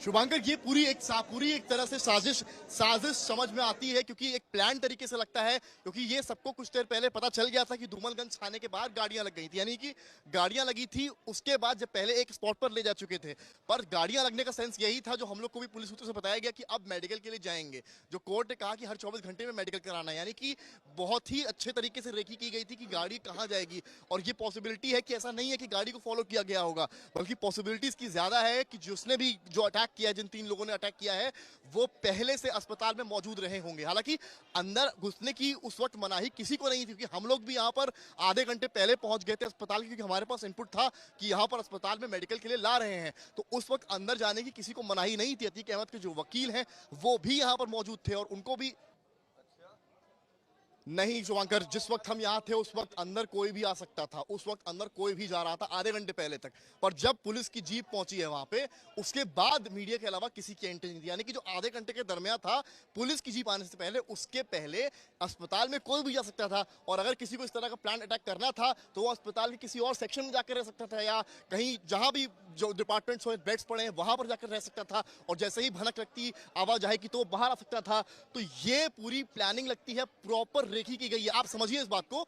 शुभांकर, ये पूरी एक तरह से साजिश समझ में आती है, क्योंकि एक प्लान तरीके से लगता है, क्योंकि ये सबको कुछ देर पहले पता चल गया था कि धूमलगंज थाने के बाहर गाड़ियां लग गई थी, यानी कि गाड़ियां लगी थी उसके बाद जब पहले एक स्पॉट पर ले जा चुके थे। पर गाड़ियां लगने का सेंस यही था, जो हम लोग को भी पुलिस सूत्रों से बताया गया कि अब मेडिकल के लिए जाएंगे। जो कोर्ट ने कहा कि हर 24 घंटे में मेडिकल कराना है, यानी कि बहुत ही अच्छे तरीके से रेकी की गई थी कि गाड़ी कहाँ जाएगी। और ये पॉसिबिलिटी है कि ऐसा नहीं है कि गाड़ी को फॉलो किया गया होगा, बल्कि पॉसिबिलिटी इसकी ज्यादा है कि जिसने भी जो अटैक किया, जिन 3 लोगों ने अटैक किया है, वो पहले से अस्पताल में मौजूद रहे होंगे। हालांकि अंदर घुसने की उस वक्त मनाही किसी को नहीं थी, क्योंकि हम लोग भी यहाँ पर आधे घंटे पहले पहुंच गए थे अस्पताल, क्योंकि हमारे पास इनपुट था कि यहाँ पर अस्पताल में मेडिकल के लिए ला रहे हैं। तो उस वक्त अंदर जाने की किसी को मनाही नहीं थी। अतीक अहमद के जो वकील हैं वो भी यहाँ पर मौजूद थे और उनको भी नहीं। शुभांकर, जिस वक्त हम यहाँ थे उस वक्त अंदर कोई भी आ सकता था, उस वक्त अंदर कोई भी जा रहा था आधे घंटे पहले तक। पर जब पुलिस की जीप पहुंची है वहां पे, उसके बाद मीडिया के अलावा किसी की एंट्री नहीं थी। यानी कि जो आधे घंटे के दरमियान था पुलिस की जीप आने से पहले, उसके पहले अस्पताल में कोई भी जा सकता था। और अगर किसी को इस तरह का प्लान अटैक करना था तो वो अस्पताल के किसी और सेक्शन में जाकर रह सकता था, या कहीं जहां भी जो डिपार्टमेंट्स हो, बेड्स पड़े हैं, वहां पर जाकर रह सकता था। और जैसे ही भनक लगती, आवाज आएगी तो बाहर आ सकता था। तो ये पूरी प्लानिंग लगती है प्रॉपर रेखी की गई है। आप समझिए इस बात को,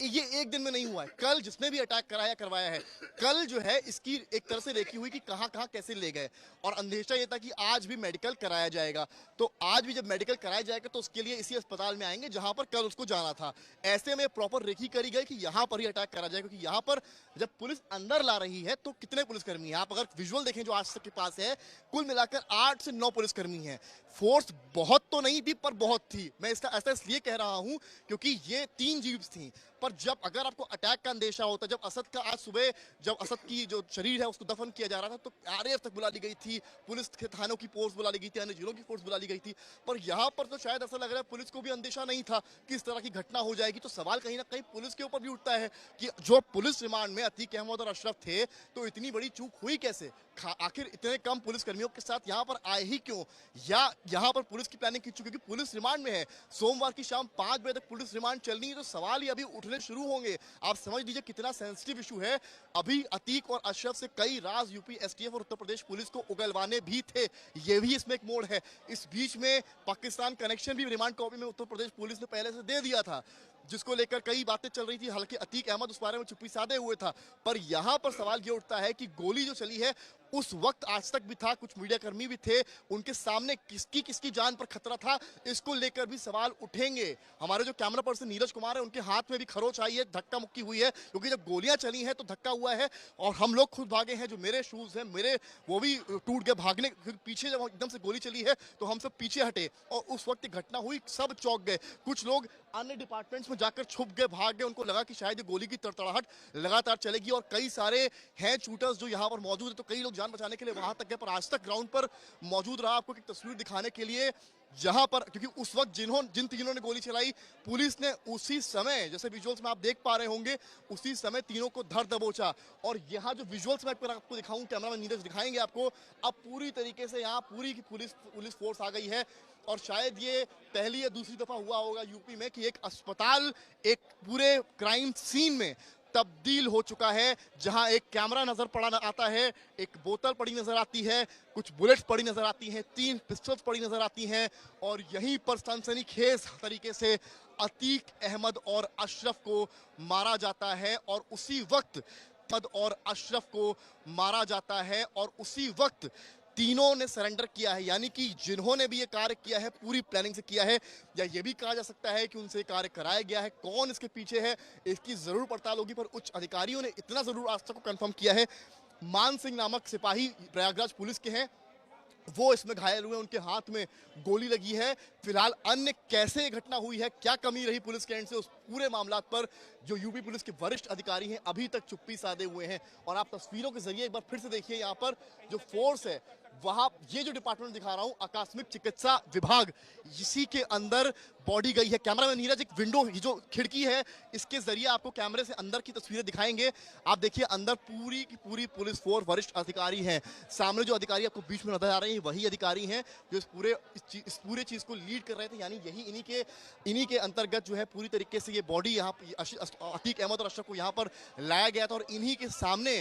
ये एक दिन में नहीं हुआ है। कल जिसने भी अटैक कराया करवाया है, कल जो है इसकी एक तरह से रेखी हुई कि कहां कहां कैसे ले गए। और अंदेशा ये था कि आज भी मेडिकल कराया जाएगा, तो आज भी जब मेडिकल कराया जाएगा तो उसके लिए इसी अस्पताल में आएंगे जहां पर कल उसको जाना था। ऐसे में प्रॉपर रेखी करी गई कि यहां पर ही अटैक करा जाए, क्योंकि यहां पर जब पुलिस अंदर ला रही है तो कितने पुलिसकर्मी हैं, आप अगर विजुअल देखें जो आज तक के पास है, कुल मिलाकर 8 से 9 पुलिसकर्मी हैं। फोर्स बहुत तो नहीं थी पर बहुत थी। मैं इसका ऐसा इसलिए कह रहा हूं क्योंकि ये 3 जीप्स थी। पर जब अगर आपको अटैक का अंदेशा होता, जब असद का आज सुबह जब असद की जो शरीर है उसको दफन किया जा रहा था, तो आरएएफ तक बुला ली गई थी, पुलिस के थानों की फोर्स बुला ली गई थी, अन्य जिलों की फोर्स बुला ली गई थी। पर यहाँ पर तो शायद ऐसा लग रहा है पुलिस को भी अंदेशा नहीं था कि इस तरह की घटना हो जाएगी। तो सवाल कहीं ना कहीं पुलिस के ऊपर भी उठता है कि जो पुलिस रिमांड में अतीक अहमद और अशरफ थे, तो इतनी बड़ी चूक हुई कैसे? आखिर इतने कम पुलिसकर्मियों के साथ यहाँ पर आए ही क्यों? या यहाँ पर पुलिस की प्लानिंग की चुकी, क्योंकि पुलिस रिमांड में है। सोमवार की शाम 5 बजे तक पुलिस रिमांड चलनी है, तो सवाल ही अभी उठने शुरू होंगे। आप समझ लीजिए कितना सेंसिटिव इशू है। अभी अतीक और अशरफ से कई राज यूपी एसटीएफ और उत्तर प्रदेश पुलिस को उगलवाने भी थे, ये भी इसमें एक मोड़ है। इस बीच में पाकिस्तान कनेक्शन भी रिमांड कॉपी में उत्तर प्रदेश पुलिस ने पहले से दे दिया था, जिसको लेकर कई बातें चल रही थी। हालांकि अतीक अहमद उस बारे में चुप्पी साधे हुए था। पर यहां पर सवाल ये उठता है कि गोली जो चली है उस वक्त आज तक भी था, कुछ मीडिया कर्मी भी थे, उनके सामने किसकी किसकी जान पर खतरा था, इसको लेकर भी सवाल उठेंगे। हमारे जो कैमरा पर्सन नीरज कुमार है, उनके हाथ में भी खरोच आई है, धक्का मुक्की हुई है, क्योंकि जब गोलियां चली हैं तो धक्का हुआ है। और हम लोग खुद भागे हैं, जो मेरे शूज हैं मेरे वो भी टूट गए भागने पीछे। जब एकदम से गोली चली है तो हम सब पीछे हटे, और उस वक्त घटना हुई, सब चौंक गए। कुछ लोग अन्य डिपार्टमेंट्स में जाकर छुप गए, भाग गए, उनको लगा कि शायद ये गोली की तड़तड़ाहट लगातार चलेगी। और कई सारे हैं शूटर्स जो यहाँ पर मौजूद है, तो कई लोग जान बचाने के लिए वहां तक गए। पर आज तक ग्राउंड पर मौजूद रहा, आपको एक तस्वीर दिखाने के लिए, जहां पर क्योंकि उस वक्त जिन तीनों ने गोली चलाई, पुलिस ने उसी समय, जैसे विजुअल्स में आप देख पा रहे होंगे, उसी समय तीनों को धर दबोचा। और यहाँ जो विजुअल्स में आपको दिखाऊं, कैमरामैन नीरज दिखाएंगे आपको, अब पूरी तरीके से यहाँ पूरी की पुलिस फोर्स आ गई है। और शायद ये पहली या दूसरी दफा हुआ होगा यूपी में कि एक अस्पताल एक पूरे क्राइम सीन में तब्दील हो चुका है, जहां एक कैमरा नजर पड़ा आता है, एक बोतल पड़ी नजर आती है, कुछ बुलेट्स पड़ी नजर आती हैं, 3 पिस्टल्स पड़ी नजर आती हैं। और यहीं पर सनसनीखेज तरीके से अतीक अहमद और अशरफ को मारा जाता है, और उसी वक्त और अशरफ को मारा जाता है, और उसी वक्त तीनों ने सरेंडर किया है। यानी कि जिन्होंने भी ये कार्य किया है पूरी प्लानिंग से किया है, या ये भी कहा जा सकता है कि उनसे कार्य कराया गया है। कौन इसके पीछे है इसकी जरूर पड़ताल होगी, पर उच्च अधिकारियों ने इतना जरूर आज तक को कंफर्म किया है, मान सिंह नामक सिपाही प्रयागराज पुलिस के हैं, वो इसमें घायल हुए, उनके हाथ में गोली लगी है। फिलहाल अन्य कैसे घटना हुई है, क्या कमी रही पुलिस के एंड से, उस पूरे मामला पर जो यूपी पुलिस के वरिष्ठ अधिकारी हैं अभी तक चुप्पी साधे हुए हैं। और आप तस्वीरों के जरिए एक बार फिर से देखिए, यहाँ पर जो फोर्स है वहां, ये जो डिपार्टमेंट दिखा रहा हूं, आकस्मिक चिकित्सा विभाग, इसी के अंदर बॉडी गई है। कैमरामैन नीरज एक विंडो, ये जो खिड़की है, इसके जरिए आपको कैमरे से अंदर की तस्वीरें दिखाएंगे। आप देखिए अंदर पूरी की पूरी पुलिस फोर्स, वरिष्ठ अधिकारी हैं। सामने जो अधिकारी आपको बीच में नजर आ रहे हैं वही अधिकारी हैं जो इस पूरे चीज को लिए लीड कर रहे थे, यानी यही इन्हीं के अंतर्गत जो है पूरी तरीके से ये बॉडी यहाँ अतीक अहमद और अशरफ को यहाँ पर लाया गया था और इन्हीं के सामने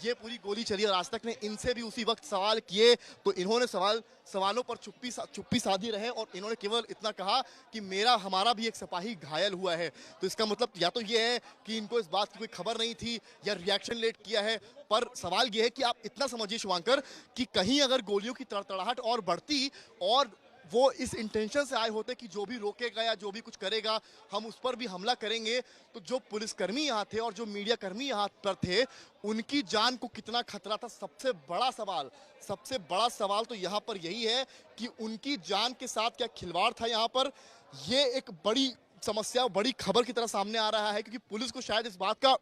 ये पूरी गोली चली। और आज तक ने इनसे भी उसी वक्त सवाल किए तो इन्होंने सवालों पर चुप्पी साधी रहे और इन्होंने केवल इतना कहा कि हमारा भी एक सिपाही घायल हुआ है। तो इसका मतलब या तो ये है कि इनको इस बात की कोई खबर नहीं थी या रिएक्शन लेट किया है, पर सवाल ये है कि आप इतना समझिए शुभांकर कि कहीं अगर गोलियों की तड़तड़ाहट और बढ़ती और वो इस इंटेंशन से आए होते कि जो भी रोकेगा या जो भी कुछ करेगा हम उस पर भी हमला करेंगे, तो जो पुलिसकर्मी यहाँ थे और जो मीडिया कर्मी यहाँ पर थे उनकी जान को कितना खतरा था। सबसे बड़ा सवाल तो यहाँ पर यही है कि उनकी जान के साथ क्या खिलवाड़ था यहाँ पर। ये एक बड़ी समस्या, बड़ी खबर की तरह सामने आ रहा है, क्योंकि पुलिस को शायद इस बात का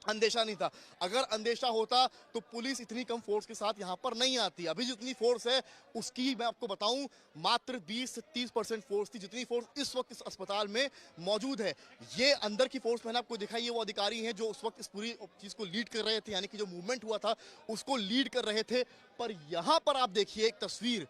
अंदेशा नहीं था। अगर अंदेशा होता तो पुलिस इतनी कम फोर्स के साथ यहाँ पर नहीं आती। अभी जितनी फोर्स है उसकी मैं आपको बताऊं मात्र 20 से 30% फोर्स थी, जितनी फोर्स इस वक्त इस अस्पताल में मौजूद है। ये अंदर की फोर्स मैंने आपको दिखाई है, वो अधिकारी हैं जो उस वक्त इस पूरी चीज को लीड कर रहे थे, यानी कि जो मूवमेंट हुआ था उसको लीड कर रहे थे। पर यहाँ पर आप देखिए एक तस्वीर